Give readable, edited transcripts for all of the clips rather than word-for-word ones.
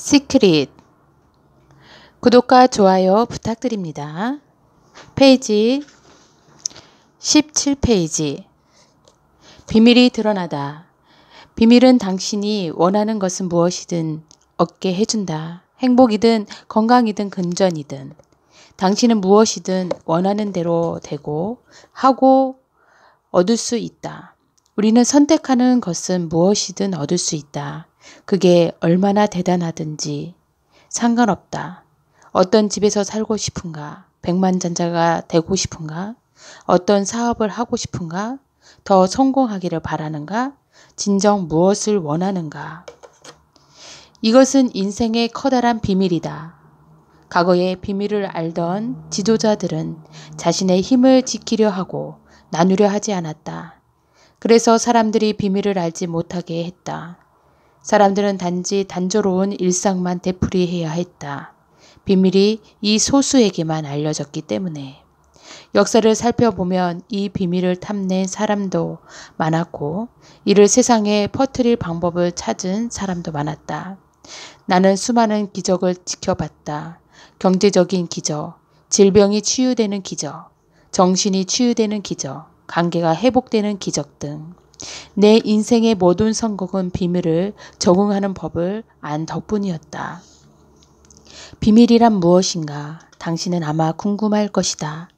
시크릿. 구독과 좋아요 부탁드립니다. 페이지 17페이지. 비밀이 드러나다. 비밀은 당신이 원하는 것은 무엇이든 얻게 해준다. 행복이든 건강이든 금전이든 당신은 무엇이든 원하는 대로 되고 하고 얻을 수 있다. 우리는 선택하는 것은 무엇이든 얻을 수 있다. 그게 얼마나 대단하든지 상관없다. 어떤 집에서 살고 싶은가? 백만장자가 되고 싶은가? 어떤 사업을 하고 싶은가? 더 성공하기를 바라는가? 진정 무엇을 원하는가? 이것은 인생의 커다란 비밀이다. 과거의 비밀을 알던 지도자들은 자신의 힘을 지키려 하고 나누려 하지 않았다. 그래서 사람들이 비밀을 알지 못하게 했다. 사람들은 단지 단조로운 일상만 되풀이해야 했다. 비밀이 이 소수에게만 알려졌기 때문에. 역사를 살펴보면 이 비밀을 탐낸 사람도 많았고 이를 세상에 퍼뜨릴 방법을 찾은 사람도 많았다. 나는 수많은 기적을 지켜봤다. 경제적인 기적, 질병이 치유되는 기적, 정신이 치유되는 기적, 관계가 회복되는 기적 등. 내 인생의 모든 성공은 비밀을 적응하는 법을 안 덕분이었다. 비밀이란 무엇인가? 당신은 아마 궁금할 것이다.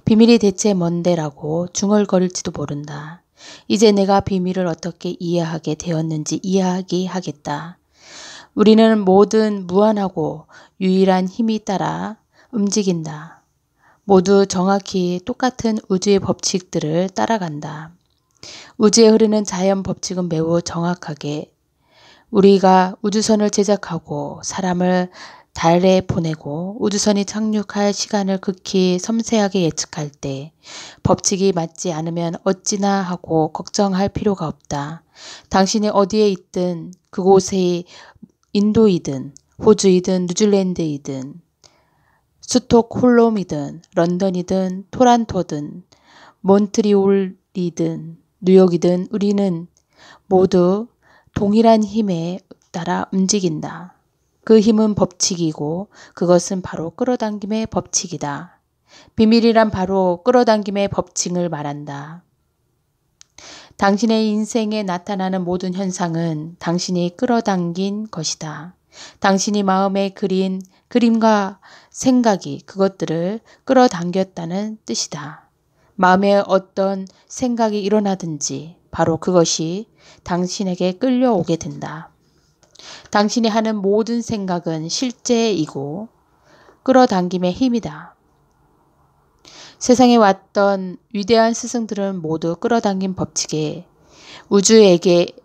비밀이 대체 뭔데라고 중얼거릴지도 모른다. 이제 내가 비밀을 어떻게 이해하게 되었는지 이야기하겠다. 우리는 모든 무한하고 유일한 힘이 따라 움직인다. 모두 정확히 똑같은 우주의 법칙들을 따라간다. 우주에 흐르는 자연 법칙은 매우 정확하게 우리가 우주선을 제작하고 사람을 달에 보내고 우주선이 착륙할 시간을 극히 섬세하게 예측할 때 법칙이 맞지 않으면 어찌나 하고 걱정할 필요가 없다. 당신이 어디에 있든 그곳의 인도이든 호주이든 뉴질랜드이든 스톡홀름이든 런던이든 토론토든 몬트리올이든 뉴욕이든 우리는 모두 동일한 힘에 따라 움직인다. 그 힘은 법칙이고 그것은 바로 끌어당김의 법칙이다. 비밀이란 바로 끌어당김의 법칙을 말한다. 당신의 인생에 나타나는 모든 현상은 당신이 끌어당긴 것이다. 당신이 마음에 그린 그림과 생각이 그것들을 끌어당겼다는 뜻이다. 마음에 어떤 생각이 일어나든지 바로 그것이 당신에게 끌려오게 된다. 당신이 하는 모든 생각은 실제이고 끌어당김의 힘이다. 세상에 왔던 위대한 스승들은 모두 끌어당긴 법칙에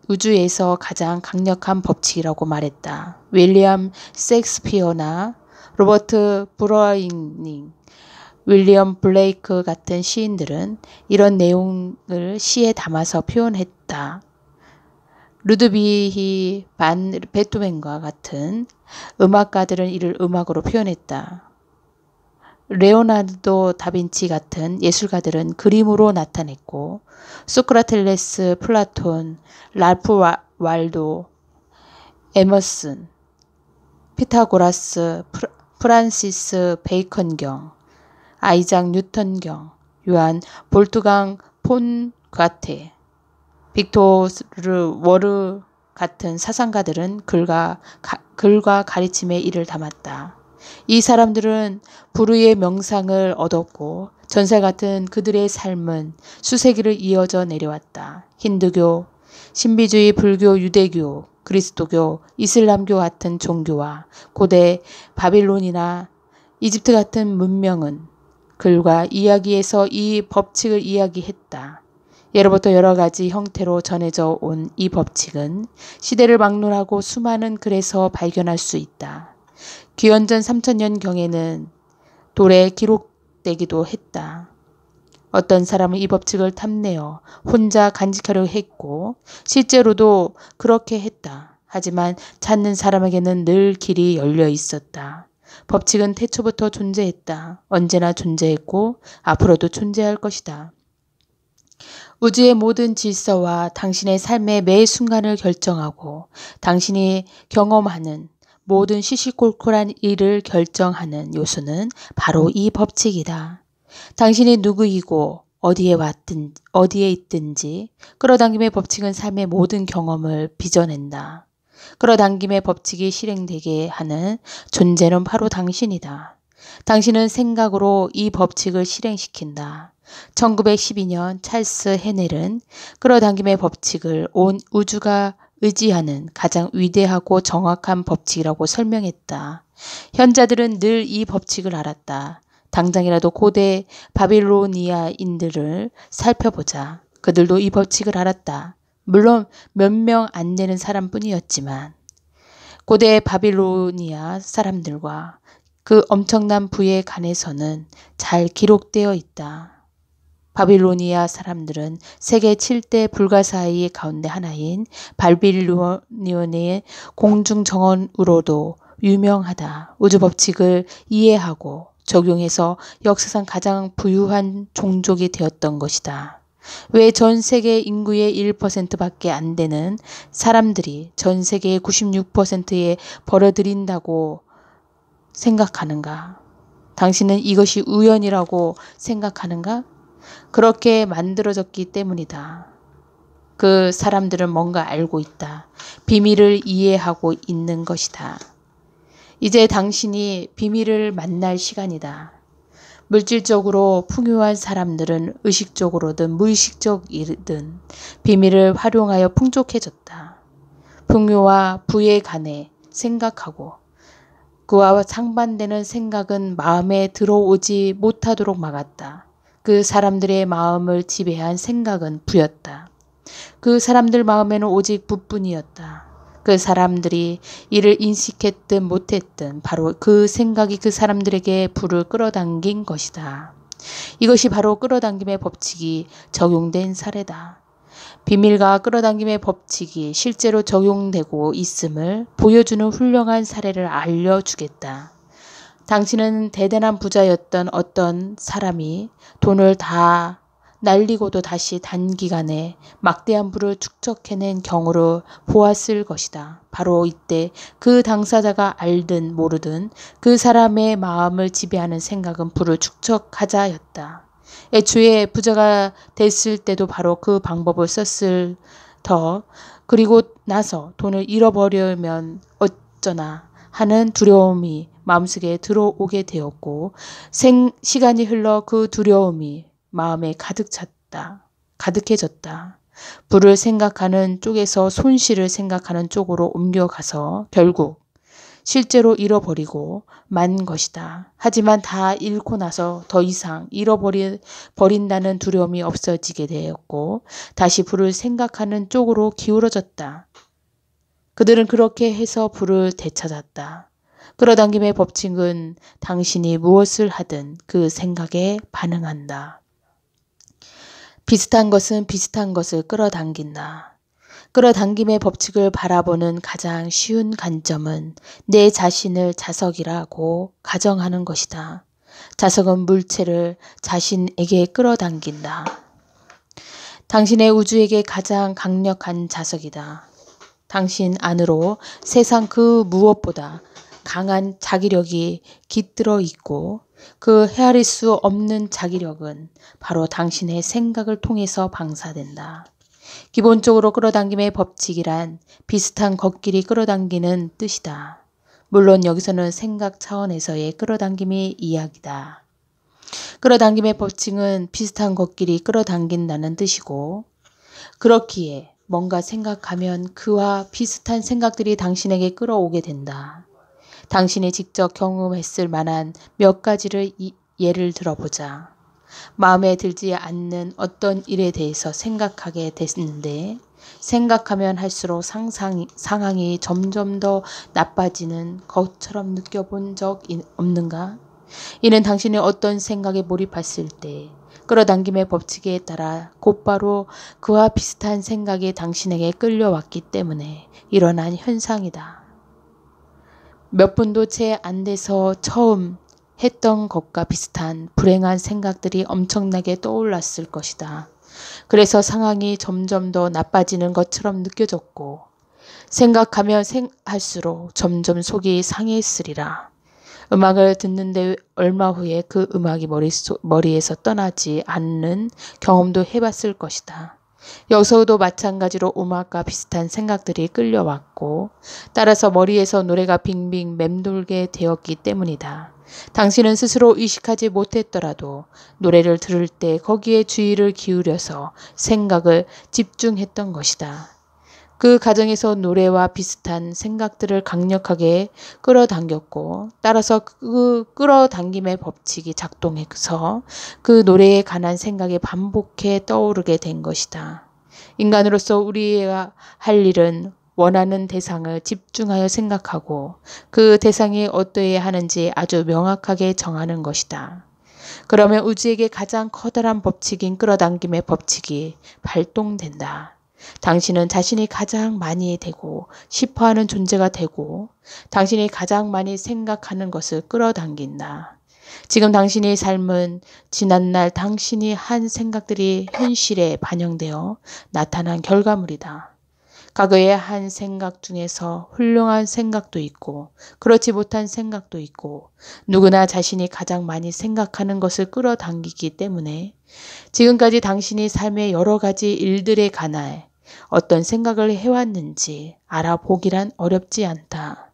우주에서 가장 강력한 법칙이라고 말했다. 윌리엄 셰익스피어나 로버트 브라우닝, 윌리엄 블레이크 같은 시인들은 이런 내용을 시에 담아서 표현했다. 루드비히 반 베토벤과 같은 음악가들은 이를 음악으로 표현했다. 레오나르도 다빈치 같은 예술가들은 그림으로 나타냈고 소크라텔레스, 플라톤, 랄프 왈도, 에머슨, 피타고라스, 프란시스 베이컨경, 아이작 뉴턴경, 요한 볼트강 폰 과테, 빅토르 워르 같은 사상가들은 글과 가르침에 이를 담았다. 이 사람들은 불의의 명상을 얻었고 전설 같은 그들의 삶은 수세기를 이어져 내려왔다. 힌두교, 신비주의, 불교, 유대교, 그리스도교, 이슬람교 같은 종교와 고대 바빌론이나 이집트 같은 문명은 글과 이야기에서 이 법칙을 이야기했다. 예로부터 여러 가지 형태로 전해져 온 이 법칙은 시대를 막론하고 수많은 글에서 발견할 수 있다. 기원전 3000년경에는 돌에 기록되기도 했다. 어떤 사람은 이 법칙을 탐내어 혼자 간직하려 했고 실제로도 그렇게 했다. 하지만 찾는 사람에게는 늘 길이 열려 있었다. 법칙은 태초부터 존재했다. 언제나 존재했고 앞으로도 존재할 것이다. 우주의 모든 질서와 당신의 삶의 매 순간을 결정하고 당신이 경험하는 모든 시시콜콜한 일을 결정하는 요소는 바로 이 법칙이다. 당신이 누구이고 어디에 있든지 끌어당김의 법칙은 삶의 모든 경험을 빚어낸다. 끌어당김의 법칙이 실행되게 하는 존재는 바로 당신이다. 당신은 생각으로 이 법칙을 실행시킨다. 1912년 찰스 헤넬은 끌어당김의 법칙을 온 우주가 의지하는 가장 위대하고 정확한 법칙이라고 설명했다. 현자들은 늘 이 법칙을 알았다. 당장이라도 고대 바빌로니아인들을 살펴보자. 그들도 이 법칙을 알았다. 물론 몇 명 안 되는 사람뿐이었지만 고대 바빌로니아 사람들과 그 엄청난 부에 관해서는 잘 기록되어 있다. 바빌로니아 사람들은 세계 7대 불가사의 가운데 하나인 바빌로니아의 공중정원으로도 유명하다. 우주법칙을 이해하고 적용해서 역사상 가장 부유한 종족이 되었던 것이다. 왜 전 세계 인구의 1%밖에 안 되는 사람들이 전 세계의 96%에 벌어들인다고 생각하는가? 당신은 이것이 우연이라고 생각하는가? 그렇게 만들어졌기 때문이다. 그 사람들은 뭔가 알고 있다. 비밀을 이해하고 있는 것이다. 이제 당신이 비밀을 만날 시간이다. 물질적으로 풍요한 사람들은 의식적으로든 무의식적이든 비밀을 활용하여 풍족해졌다. 풍요와 부에 관해 생각하고 그와 상반되는 생각은 마음에 들어오지 못하도록 막았다. 그 사람들의 마음을 지배한 생각은 부였다. 그 사람들 마음에는 오직 부뿐이었다. 그 사람들이 이를 인식했든 못했든 바로 그 생각이 그 사람들에게 불을 끌어당긴 것이다. 이것이 바로 끌어당김의 법칙이 적용된 사례다. 비밀과 끌어당김의 법칙이 실제로 적용되고 있음을 보여주는 훌륭한 사례를 알려주겠다. 당신은 대단한 부자였던 어떤 사람이 돈을 다 날리고도 다시 단기간에 막대한 부를 축적해낸 경우를 보았을 것이다. 바로 이때 그 당사자가 알든 모르든 그 사람의 마음을 지배하는 생각은 부를 축적하자였다. 애초에 부자가 됐을 때도 바로 그 방법을 썼을 터 그리고 나서 돈을 잃어버리면 어쩌나 하는 두려움이 마음속에 들어오게 되었고 시간이 흘러 그 두려움이 마음에 가득해졌다. 부를 생각하는 쪽에서 손실을 생각하는 쪽으로 옮겨가서 결국 실제로 잃어버리고 만 것이다. 하지만 다 잃고 나서 더 이상 잃어버린다는 두려움이 없어지게 되었고 다시 부를 생각하는 쪽으로 기울어졌다. 그들은 그렇게 해서 부를 되찾았다. 끌어당김의 법칙은 당신이 무엇을 하든 그 생각에 반응한다. 비슷한 것은 비슷한 것을 끌어당긴다. 끌어당김의 법칙을 바라보는 가장 쉬운 관점은 내 자신을 자석이라고 가정하는 것이다. 자석은 물체를 자신에게 끌어당긴다. 당신의 우주에게 가장 강력한 자석이다. 당신 안으로 세상 그 무엇보다 강한 자기력이 깃들어 있고 그 헤아릴 수 없는 자기력은 바로 당신의 생각을 통해서 방사된다. 기본적으로 끌어당김의 법칙이란 비슷한 걷길이 끌어당기는 뜻이다. 물론 여기서는 생각 차원에서의 끌어당김의 이야기다. 끌어당김의 법칙은 비슷한 걷길이 끌어당긴다는 뜻이고 그렇기에 뭔가 생각하면 그와 비슷한 생각들이 당신에게 끌어오게 된다. 당신이 직접 경험했을 만한 몇 가지를 예를 들어보자. 마음에 들지 않는 어떤 일에 대해서 생각하게 됐는데 생각하면 할수록 상황이 점점 더 나빠지는 것처럼 느껴본 적 없는가? 이는 당신이 어떤 생각에 몰입했을 때 끌어당김의 법칙에 따라 곧바로 그와 비슷한 생각이 당신에게 끌려왔기 때문에 일어난 현상이다. 몇 분도 채 안 돼서 처음 했던 것과 비슷한 불행한 생각들이 엄청나게 떠올랐을 것이다. 그래서 상황이 점점 더 나빠지는 것처럼 느껴졌고 생각하면 할수록 점점 속이 상했으리라. 음악을 듣는데 얼마 후에 그 음악이 머리에서 떠나지 않는 경험도 해봤을 것이다. 여기서도 마찬가지로 음악과 비슷한 생각들이 끌려왔고 따라서 머리에서 노래가 빙빙 맴돌게 되었기 때문이다. 당신은 스스로 의식하지 못했더라도 노래를 들을 때 거기에 주의를 기울여서 생각을 집중했던 것이다. 그 과정에서 노래와 비슷한 생각들을 강력하게 끌어당겼고 따라서 그 끌어당김의 법칙이 작동해서 그 노래에 관한 생각이 반복해 떠오르게 된 것이다. 인간으로서 우리가 할 일은 원하는 대상을 집중하여 생각하고 그 대상이 어떠해야 하는지 아주 명확하게 정하는 것이다. 그러면 우주에게 가장 커다란 법칙인 끌어당김의 법칙이 발동된다. 당신은 자신이 가장 많이 되고 싶어하는 존재가 되고 당신이 가장 많이 생각하는 것을 끌어당긴다. 지금 당신의 삶은 지난날 당신이 한 생각들이 현실에 반영되어 나타난 결과물이다. 과거에 한 생각 중에서 훌륭한 생각도 있고 그렇지 못한 생각도 있고 누구나 자신이 가장 많이 생각하는 것을 끌어당기기 때문에 지금까지 당신이 삶의 여러 가지 일들에 관해 어떤 생각을 해왔는지 알아보기란 어렵지 않다.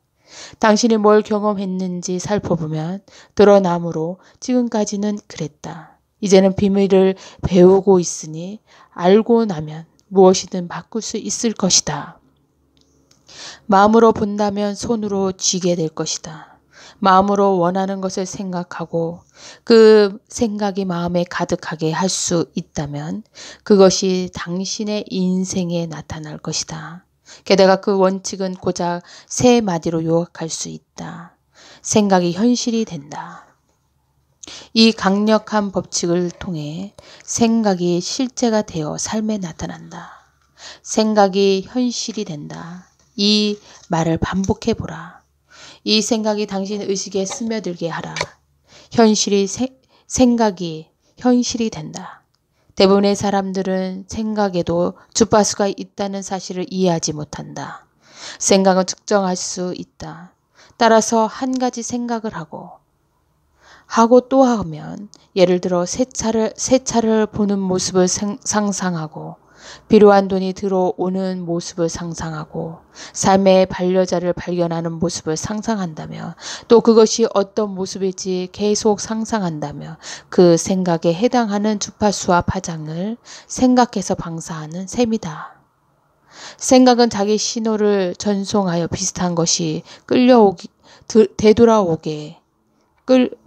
당신이 뭘 경험했는지 살펴보면 드러나므로 지금까지는 그랬다. 이제는 비밀을 배우고 있으니 알고 나면 무엇이든 바꿀 수 있을 것이다. 마음으로 본다면 손으로 쥐게 될 것이다. 마음으로 원하는 것을 생각하고 그 생각이 마음에 가득하게 할 수 있다면 그것이 당신의 인생에 나타날 것이다. 게다가 그 원칙은 고작 세 마디로 요약할 수 있다. 생각이 현실이 된다. 이 강력한 법칙을 통해 생각이 실제가 되어 삶에 나타난다. 생각이 현실이 된다. 이 말을 반복해보라. 이 생각이 당신 의식에 스며들게 하라. 생각이 현실이 된다. 대부분의 사람들은 생각에도 주파수가 있다는 사실을 이해하지 못한다. 생각은 측정할 수 있다. 따라서 한 가지 생각을 하고 또 하면 예를 들어 새 차를 보는 모습을 상상하고 필요한 돈이 들어오는 모습을 상상하고 삶의 반려자를 발견하는 모습을 상상한다며 또 그것이 어떤 모습일지 계속 상상한다며 그 생각에 해당하는 주파수와 파장을 생각해서 방사하는 셈이다. 생각은 자기 신호를 전송하여 비슷한 것이 되돌아오게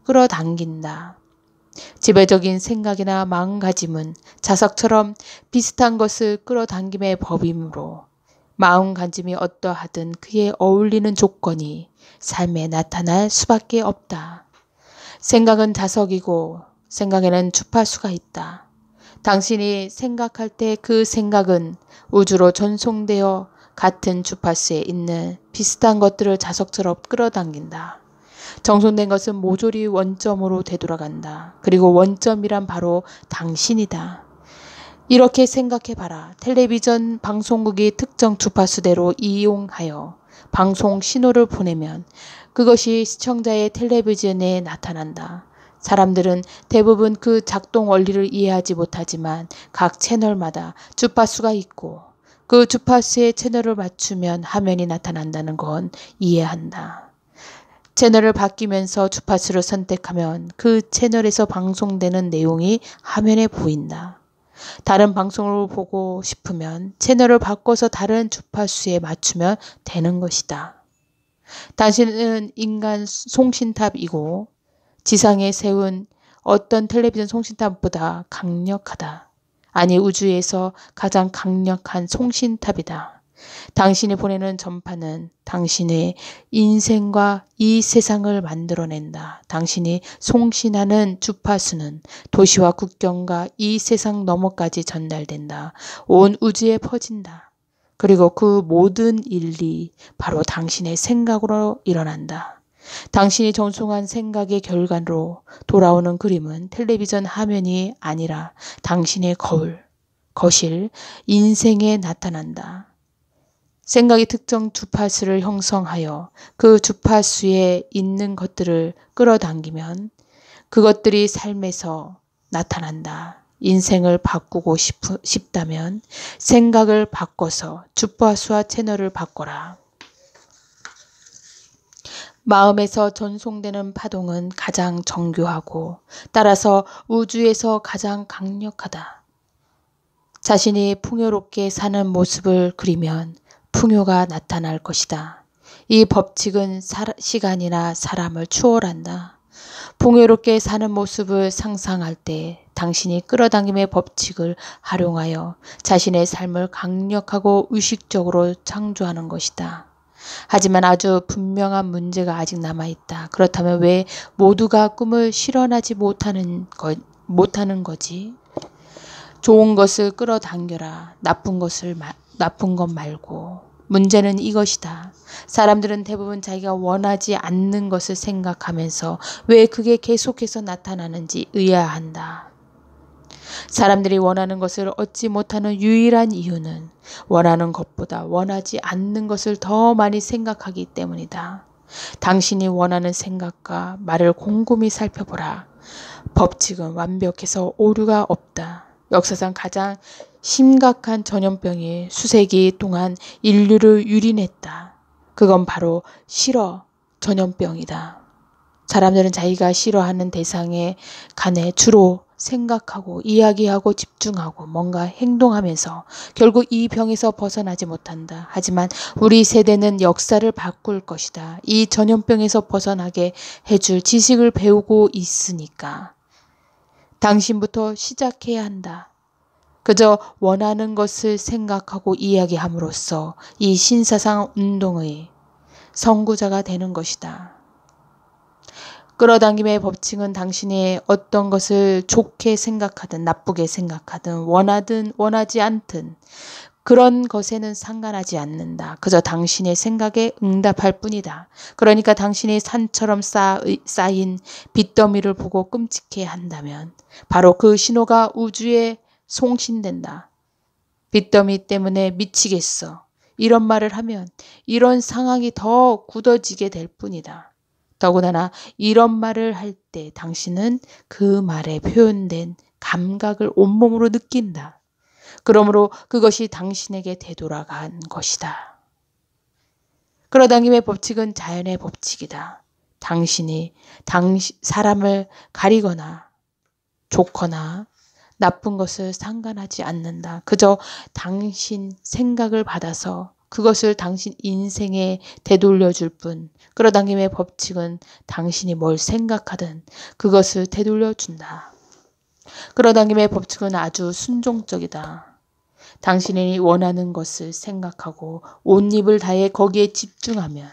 끌어당긴다. 지배적인 생각이나 마음가짐은 자석처럼 비슷한 것을 끌어당김의 법이므로 마음가짐이 어떠하든 그에 어울리는 조건이 삶에 나타날 수밖에 없다. 생각은 자석이고 생각에는 주파수가 있다. 당신이 생각할 때 그 생각은 우주로 전송되어 같은 주파수에 있는 비슷한 것들을 자석처럼 끌어당긴다. 정손된 것은 모조리 원점으로 되돌아간다. 그리고 원점이란 바로 당신이다. 이렇게 생각해봐라. 텔레비전 방송국이 특정 주파수대로 이용하여 방송 신호를 보내면 그것이 시청자의 텔레비전에 나타난다. 사람들은 대부분 그 작동 원리를 이해하지 못하지만 각 채널마다 주파수가 있고 그 주파수의 채널을 맞추면 화면이 나타난다는 건 이해한다. 채널을 바뀌면서 주파수를 선택하면 그 채널에서 방송되는 내용이 화면에 보인다. 다른 방송을 보고 싶으면 채널을 바꿔서 다른 주파수에 맞추면 되는 것이다. 당신은 인간 송신탑이고 지상에 세운 어떤 텔레비전 송신탑보다 강력하다. 아니 우주에서 가장 강력한 송신탑이다. 당신이 보내는 전파는 당신의 인생과 이 세상을 만들어낸다. 당신이 송신하는 주파수는 도시와 국경과 이 세상 너머까지 전달된다. 온 우주에 퍼진다. 그리고 그 모든 일이 바로 당신의 생각으로 일어난다. 당신이 전송한 생각의 결과로 돌아오는 그림은 텔레비전 화면이 아니라 당신의 거실, 인생에 나타난다. 생각이 특정 주파수를 형성하여 그 주파수에 있는 것들을 끌어당기면 그것들이 삶에서 나타난다. 인생을 바꾸고 싶다면 생각을 바꿔서 주파수와 채널을 바꿔라. 마음에서 전송되는 파동은 가장 정교하고 따라서 우주에서 가장 강력하다. 자신이 풍요롭게 사는 모습을 그리면 풍요가 나타날 것이다. 이 법칙은 시간이나 사람을 추월한다. 풍요롭게 사는 모습을 상상할 때 당신이 끌어당김의 법칙을 활용하여 자신의 삶을 강력하고 의식적으로 창조하는 것이다. 하지만 아주 분명한 문제가 아직 남아있다. 그렇다면 왜 모두가 꿈을 실현하지 못하는 거지? 좋은 것을 끌어당겨라. 나쁜 것 말고. 문제는 이것이다. 사람들은 대부분 자기가 원하지 않는 것을 생각하면서 왜 그게 계속해서 나타나는지 의아한다. 사람들이 원하는 것을 얻지 못하는 유일한 이유는 원하는 것보다 원하지 않는 것을 더 많이 생각하기 때문이다. 당신이 원하는 생각과 말을 곰곰이 살펴보라. 법칙은 완벽해서 오류가 없다. 역사상 가장 심각한 전염병이 수세기 동안 인류를 유린했다. 그건 바로 싫어 전염병이다. 사람들은 자기가 싫어하는 대상에 관해 주로 생각하고 이야기하고 집중하고 뭔가 행동하면서 결국 이 병에서 벗어나지 못한다. 하지만 우리 세대는 역사를 바꿀 것이다. 이 전염병에서 벗어나게 해줄 지식을 배우고 있으니까 당신부터 시작해야 한다. 그저 원하는 것을 생각하고 이야기함으로써 이 신사상 운동의 선구자가 되는 것이다. 끌어당김의 법칙은 당신이 어떤 것을 좋게 생각하든 나쁘게 생각하든 원하든 원하지 않든 그런 것에는 상관하지 않는다. 그저 당신의 생각에 응답할 뿐이다. 그러니까 당신이 산처럼 쌓인 빚더미를 보고 끔찍해 한다면 바로 그 신호가 우주에 송신된다. 빚더미 때문에 미치겠어. 이런 말을 하면 이런 상황이 더 굳어지게 될 뿐이다. 더군다나 이런 말을 할 때 당신은 그 말에 표현된 감각을 온몸으로 느낀다. 그러므로 그것이 당신에게 되돌아간 것이다. 끌어당김의 법칙은 자연의 법칙이다. 당신이 사람을 가리거나 좋거나 나쁜 것을 상관하지 않는다. 그저 당신 생각을 받아서 그것을 당신 인생에 되돌려 줄 뿐. 끌어당김의 법칙은 당신이 뭘 생각하든 그것을 되돌려 준다. 끌어당김의 법칙은 아주 순종적이다. 당신이 원하는 것을 생각하고 온 힘을 다해 거기에 집중하면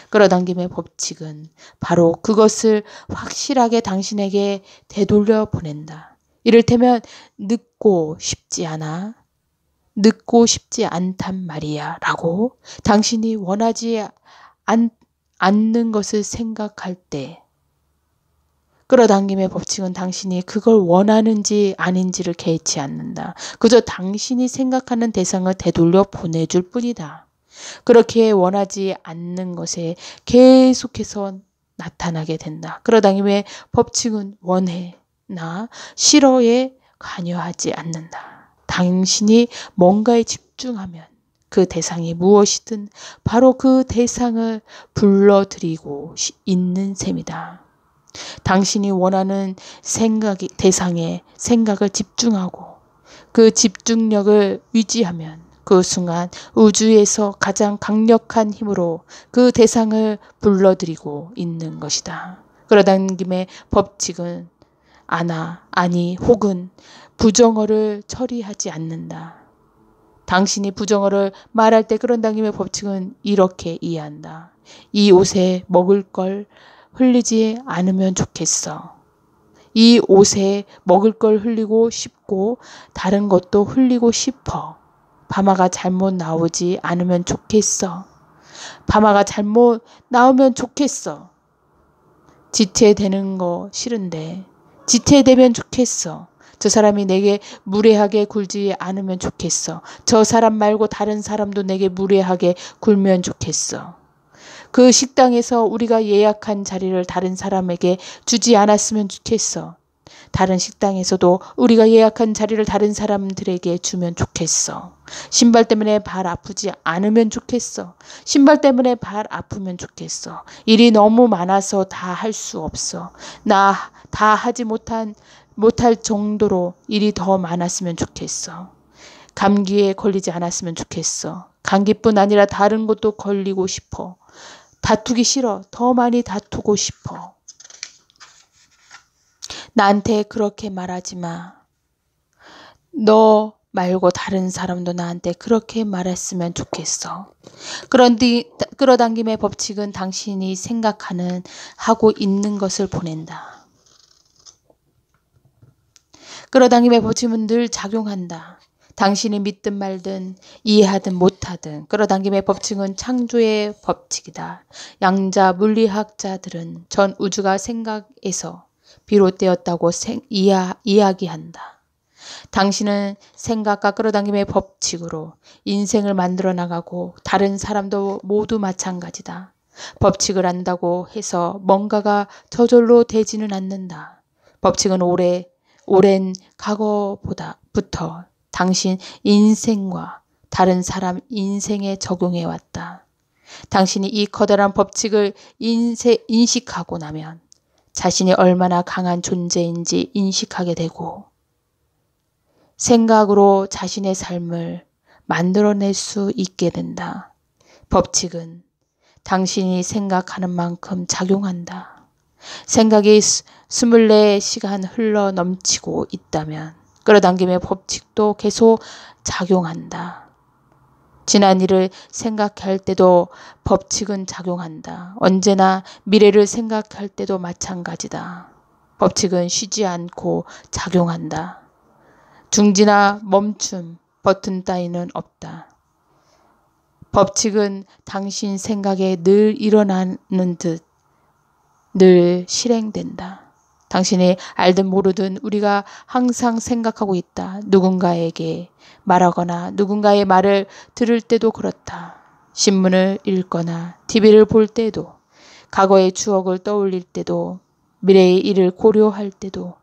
끌어당김의 법칙은 바로 그것을 확실하게 당신에게 되돌려 보낸다. 이를테면 늦고 싶지 않단 말이야 라고 당신이 원하지 않는 것을 생각할 때 끌어당김의 법칙은 당신이 그걸 원하는지 아닌지를 개의치 않는다. 그저 당신이 생각하는 대상을 되돌려 보내줄 뿐이다. 그렇게 원하지 않는 것에 계속해서 나타나게 된다. 끌어당김의 법칙은 원해나 싫어에 관여하지 않는다. 당신이 뭔가에 집중하면 그 대상이 무엇이든 바로 그 대상을 불러들이고 있는 셈이다. 당신이 원하는 대상에 생각을 집중하고 그 집중력을 유지하면 그 순간 우주에서 가장 강력한 힘으로 그 대상을 불러들이고 있는 것이다. 끌어당김의 법칙은 아니 혹은 부정어를 처리하지 않는다. 당신이 부정어를 말할 때 끌어당김의 법칙은 이렇게 이해한다. 이 옷에 먹을 걸 흘리지 않으면 좋겠어. 이 옷에 먹을 걸 흘리고 싶고 다른 것도 흘리고 싶어. 파마가 잘못 나오지 않으면 좋겠어. 파마가 잘못 나오면 좋겠어. 지체되는 거 싫은데 지체되면 좋겠어. 저 사람이 내게 무례하게 굴지 않으면 좋겠어. 저 사람 말고 다른 사람도 내게 무례하게 굴면 좋겠어. 그 식당에서 우리가 예약한 자리를 다른 사람에게 주지 않았으면 좋겠어. 다른 식당에서도 우리가 예약한 자리를 다른 사람들에게 주면 좋겠어. 신발 때문에 발 아프지 않으면 좋겠어. 신발 때문에 발 아프면 좋겠어. 일이 너무 많아서 다 할 수 없어. 나 다 하지 못할 정도로 일이 더 많았으면 좋겠어. 감기에 걸리지 않았으면 좋겠어. 감기뿐 아니라 다른 것도 걸리고 싶어. 다투기 싫어. 더 많이 다투고 싶어. 나한테 그렇게 말하지 마. 너 말고 다른 사람도 나한테 그렇게 말했으면 좋겠어. 끌어당김의 법칙은 당신이 생각하는 하고 있는 것을 보낸다. 끌어당김의 법칙은 늘 작용한다. 당신이 믿든 말든 이해하든 못하든 끌어당김의 법칙은 창조의 법칙이다. 양자 물리학자들은 전 우주가 생각에서 비롯되었다고 이야기한다. 당신은 생각과 끌어당김의 법칙으로 인생을 만들어 나가고 다른 사람도 모두 마찬가지다. 법칙을 안다고 해서 뭔가가 저절로 되지는 않는다. 법칙은 오랜 과거부터 당신 인생과 다른 사람 인생에 적용해 왔다. 당신이 이 커다란 법칙을 인식하고 나면 자신이 얼마나 강한 존재인지 인식하게 되고 생각으로 자신의 삶을 만들어낼 수 있게 된다. 법칙은 당신이 생각하는 만큼 작용한다. 생각이 24시간 흘러 넘치고 있다면 끌어당김의 법칙도 계속 작용한다. 지난 일을 생각할 때도 법칙은 작용한다. 언제나 미래를 생각할 때도 마찬가지다. 법칙은 쉬지 않고 작용한다. 중지나 멈춤, 버튼 따위는 없다. 법칙은 당신 생각에 늘 일어나는 듯 늘 실행된다. 당신이 알든 모르든 우리가 항상 생각하고 있다. 누군가에게 말하거나 누군가의 말을 들을 때도 그렇다. 신문을 읽거나 TV를 볼 때도, 과거의 추억을 떠올릴 때도, 미래의 일을 고려할 때도,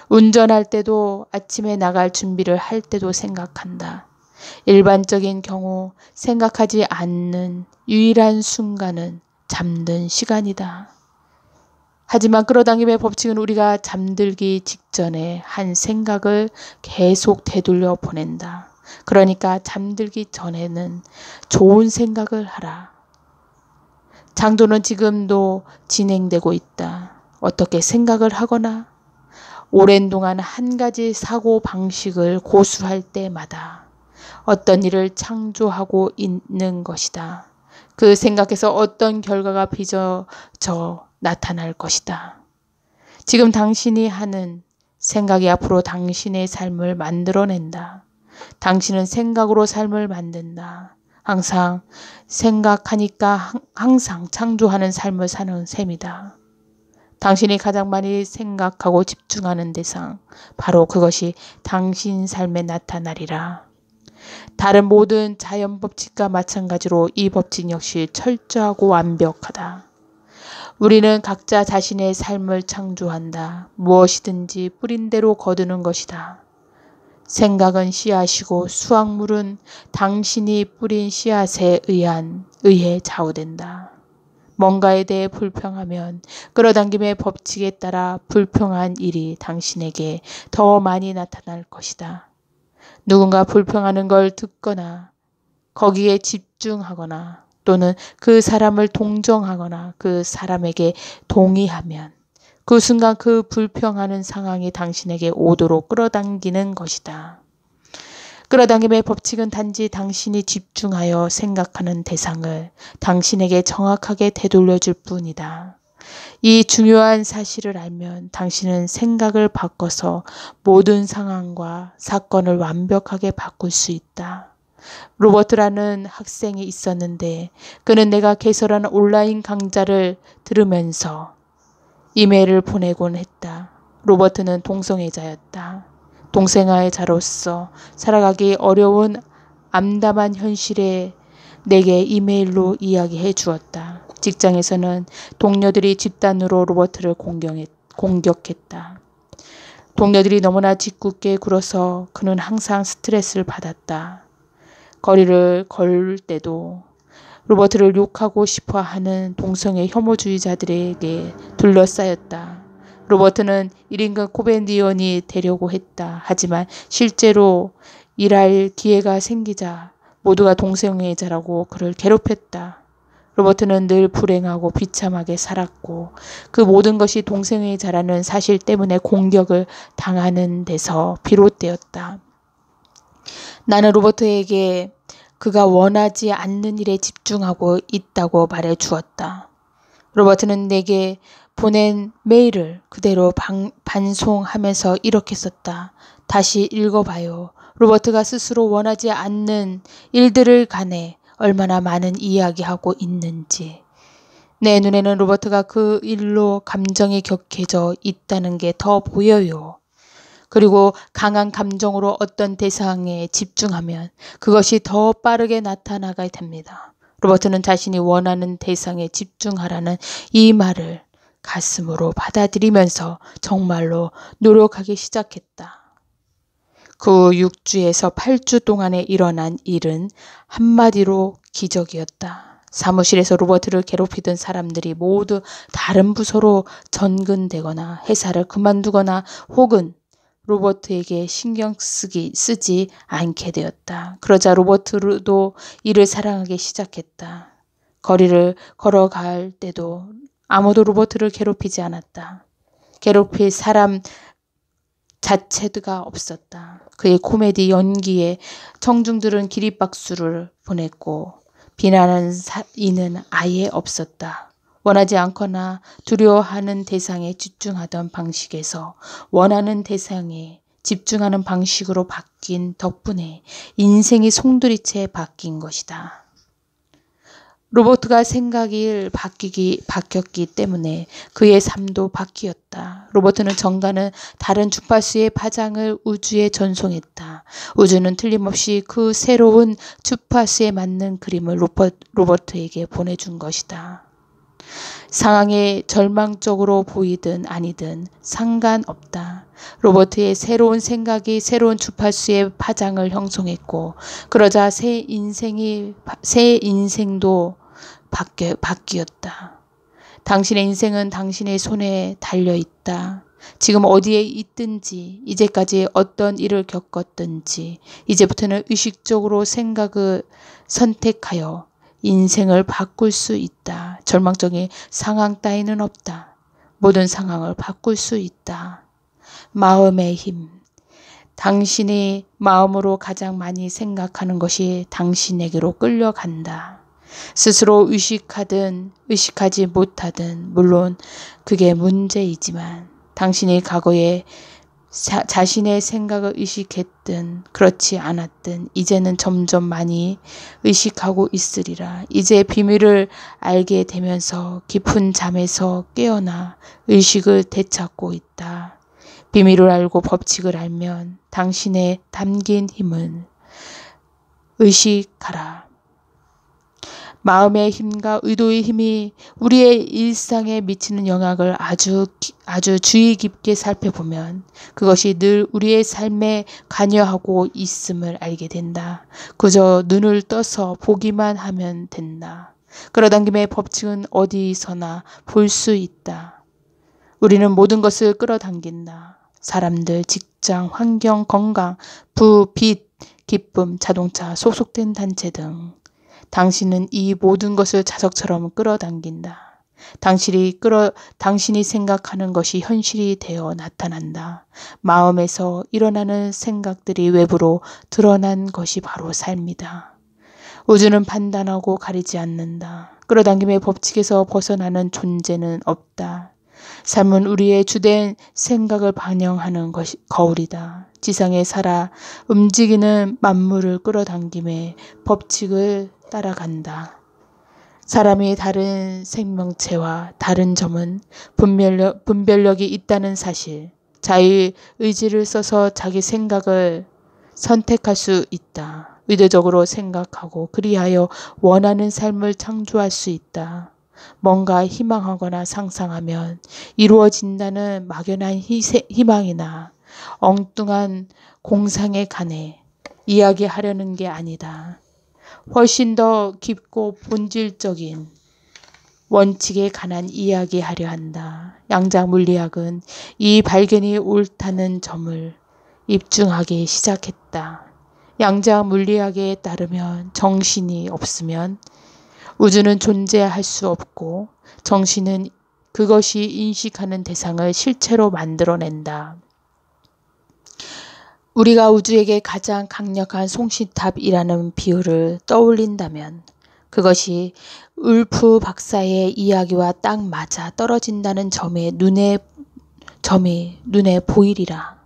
운전할 때도, 아침에 나갈 준비를 할 때도 생각한다. 일반적인 경우 생각하지 않는 유일한 순간은 잠든 시간이다. 하지만 끌어당김의 법칙은 우리가 잠들기 직전에 한 생각을 계속 되돌려 보낸다. 그러니까 잠들기 전에는 좋은 생각을 하라. 창조는 지금도 진행되고 있다. 어떻게 생각을 하거나 오랜 동안 한 가지 사고 방식을 고수할 때마다 어떤 일을 창조하고 있는 것이다. 그 생각에서 어떤 결과가 빚어져 나타날 것이다. 지금 당신이 하는 생각이 앞으로 당신의 삶을 만들어낸다. 당신은 생각으로 삶을 만든다. 항상 생각하니까 항상 창조하는 삶을 사는 셈이다. 당신이 가장 많이 생각하고 집중하는 대상, 바로 그것이 당신 삶에 나타나리라. 다른 모든 자연 법칙과 마찬가지로 이 법칙 역시 철저하고 완벽하다. 우리는 각자 자신의 삶을 창조한다. 무엇이든지 뿌린 대로 거두는 것이다. 생각은 씨앗이고 수확물은 당신이 뿌린 씨앗에 의해 좌우된다. 뭔가에 대해 불평하면 끌어당김의 법칙에 따라 불평한 일이 당신에게 더 많이 나타날 것이다. 누군가 불평하는 걸 듣거나 거기에 집중하거나 또는 그 사람을 동정하거나 그 사람에게 동의하면 그 순간 그 불평하는 상황이 당신에게 오도록 끌어당기는 것이다. 끌어당김의 법칙은 단지 당신이 집중하여 생각하는 대상을 당신에게 정확하게 되돌려줄 뿐이다. 이 중요한 사실을 알면 당신은 생각을 바꿔서 모든 상황과 사건을 완벽하게 바꿀 수 있다. 로버트라는 학생이 있었는데 그는 내가 개설한 온라인 강좌를 들으면서 이메일을 보내곤 했다. 로버트는 동성애자였다. 동생아의 자로서 살아가기 어려운 암담한 현실에 내게 이메일로 이야기해 주었다. 직장에서는 동료들이 집단으로 로버트를 공격했다. 동료들이 너무나 짓궂게 굴어서 그는 항상 스트레스를 받았다. 거리를 걸 때도 로버트를 욕하고 싶어하는 동성애 혐오주의자들에게 둘러싸였다. 로버트는 1인근 코미디언이 되려고 했다. 하지만 실제로 일할 기회가 생기자 모두가 동성애자라고 그를 괴롭혔다. 로버트는 늘 불행하고 비참하게 살았고 그 모든 것이 동성애자라는 사실 때문에 공격을 당하는 데서 비롯되었다. 나는 로버트에게 그가 원하지 않는 일에 집중하고 있다고 말해 주었다. 로버트는 내게 보낸 메일을 그대로 반송하면서 이렇게 썼다. 다시 읽어봐요. 로버트가 스스로 원하지 않는 일들을 간에 얼마나 많은 이야기하고 있는지. 내 눈에는 로버트가 그 일로 감정이 격해져 있다는 게 더 보여요. 그리고 강한 감정으로 어떤 대상에 집중하면 그것이 더 빠르게 나타나게 됩니다. 로버트는 자신이 원하는 대상에 집중하라는 이 말을 가슴으로 받아들이면서 정말로 노력하기 시작했다. 그 6주에서 8주 동안에 일어난 일은 한마디로 기적이었다. 사무실에서 로버트를 괴롭히던 사람들이 모두 다른 부서로 전근되거나 회사를 그만두거나 혹은 로버트에게 신경 쓰지 않게 되었다. 그러자 로버트도 이를 사랑하기 시작했다. 거리를 걸어갈 때도 아무도 로버트를 괴롭히지 않았다. 괴롭힐 사람 자체가 없었다. 그의 코미디 연기에 청중들은 기립박수를 보냈고 비난하는 이는 아예 없었다. 원하지 않거나 두려워하는 대상에 집중하던 방식에서 원하는 대상에 집중하는 방식으로 바뀐 덕분에 인생이 송두리째 바뀐 것이다. 로버트가 생각이 바뀌었기 때문에 그의 삶도 바뀌었다. 로버트는 정가는 다른 주파수의 파장을 우주에 전송했다. 우주는 틀림없이 그 새로운 주파수에 맞는 그림을 로버트에게 보내준 것이다. 상황이 절망적으로 보이든 아니든 상관없다. 로버트의 새로운 생각이 새로운 주파수의 파장을 형성했고 그러자 새 인생도 바뀌었다. 당신의 인생은 당신의 손에 달려있다. 지금 어디에 있든지 이제까지 어떤 일을 겪었든지 이제부터는 의식적으로 생각을 선택하여 인생을 바꿀 수 있다. 절망적인 상황 따위는 없다. 모든 상황을 바꿀 수 있다. 마음의 힘. 당신이 마음으로 가장 많이 생각하는 것이 당신에게로 끌려간다. 스스로 의식하든 의식하지 못하든 물론 그게 문제이지만 당신이 과거에 자신의 생각을 의식했든 그렇지 않았든 이제는 점점 많이 의식하고 있으리라. 이제 비밀을 알게 되면서 깊은 잠에서 깨어나 의식을 되찾고 있다. 비밀을 알고 법칙을 알면 당신의 담긴 힘을 의식하라. 마음의 힘과 의도의 힘이 우리의 일상에 미치는 영향을 아주 주의 깊게 살펴보면 그것이 늘 우리의 삶에 관여하고 있음을 알게 된다. 그저 눈을 떠서 보기만 하면 된다. 그러던 김에 법칙은 어디서나 볼 수 있다. 우리는 모든 것을 끌어당긴다. 사람들, 직장, 환경, 건강, 부, 빚, 기쁨, 자동차, 소속된 단체 등 당신은 이 모든 것을 자석처럼 끌어당긴다. 당신이 생각하는 것이 현실이 되어 나타난다. 마음에서 일어나는 생각들이 외부로 드러난 것이 바로 삶이다. 우주는 판단하고 가리지 않는다. 끌어당김의 법칙에서 벗어나는 존재는 없다. 삶은 우리의 주된 생각을 반영하는 거울이다. 지상에 살아 움직이는 만물을 끌어당김의 법칙을 따라간다. 사람이 다른 생명체와 다른 점은 분별력이 있다는 사실, 자유 의지를 써서 자기 생각을 선택할 수 있다. 의도적으로 생각하고 그리하여 원하는 삶을 창조할 수 있다. 뭔가 희망하거나 상상하면 이루어진다는 막연한 희망이나 엉뚱한 공상에 관해 이야기하려는 게 아니다. 훨씬 더 깊고 본질적인 원칙에 관한 이야기하려 한다. 양자 물리학은 이 발견이 옳다는 점을 입증하기 시작했다. 양자 물리학에 따르면 정신이 없으면 우주는 존재할 수 없고 정신은 그것이 인식하는 대상을 실체로 만들어낸다. 우리가 우주에게 가장 강력한 송신탑이라는 비유를 떠올린다면 그것이 울프 박사의 이야기와 딱 맞아 떨어진다는 점이 눈에 보이리라.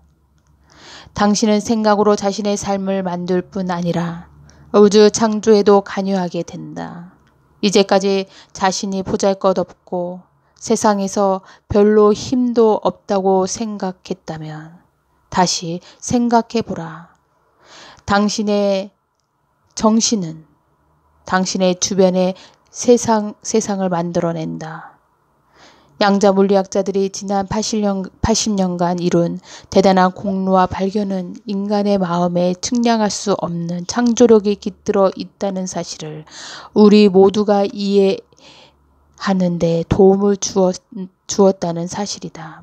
당신은 생각으로 자신의 삶을 만들 뿐 아니라 우주 창조에도 관여하게 된다. 이제까지 자신이 보잘것없고 세상에서 별로 힘도 없다고 생각했다면 다시 생각해보라. 당신의 정신은 당신의 주변의 세상을 만들어낸다. 양자 물리학자들이 지난 80년간 이룬 대단한 공로와 발견은 인간의 마음에 측량할 수 없는 창조력이 깃들어 있다는 사실을 우리 모두가 이해하는 데 도움을 주었다는 사실이다.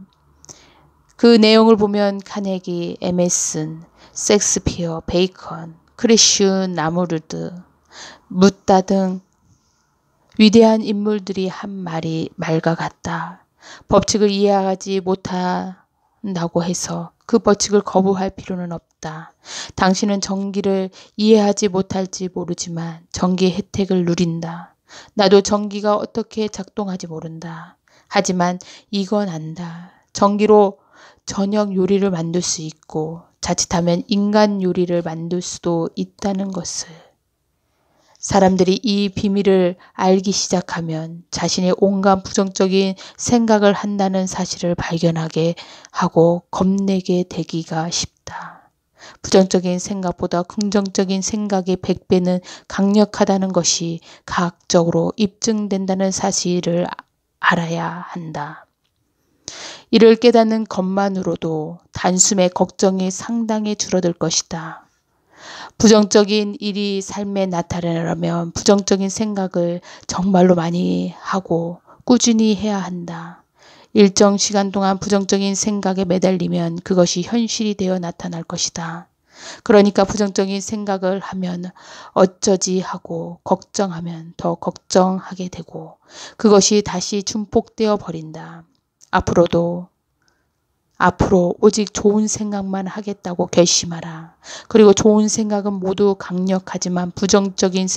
그 내용을 보면 카네기, 에메슨, 섹스피어, 베이컨, 크리슈 나무르드, 묻다 등 위대한 인물들이 한 말과 같다. 법칙을 이해하지 못한다고 해서 그 법칙을 거부할 필요는 없다. 당신은 전기를 이해하지 못할지 모르지만 전기 혜택을 누린다. 나도 전기가 어떻게 작동하지 모른다. 하지만 이건 안다. 전기로 저녁 요리를 만들 수 있고 자칫하면 인간 요리를 만들 수도 있다는 것을. 사람들이 이 비밀을 알기 시작하면 자신의 온갖 부정적인 생각을 한다는 사실을 발견하게 하고 겁내게 되기가 쉽다. 부정적인 생각보다 긍정적인 생각의 100배는 강력하다는 것이 과학적으로 입증된다는 사실을 알아야 한다. 이를 깨닫는 것만으로도 단숨에 걱정이 상당히 줄어들 것이다. 부정적인 일이 삶에 나타나려면 부정적인 생각을 정말로 많이 하고 꾸준히 해야 한다. 일정 시간 동안 부정적인 생각에 매달리면 그것이 현실이 되어 나타날 것이다. 그러니까 부정적인 생각을 하면 어쩌지 하고 걱정하면 더 걱정하게 되고 그것이 다시 증폭되어 버린다. 앞으로 오직 좋은 생각만 하겠다고 결심하라. 그리고 좋은 생각은 모두 강력하지만 부정적인 생각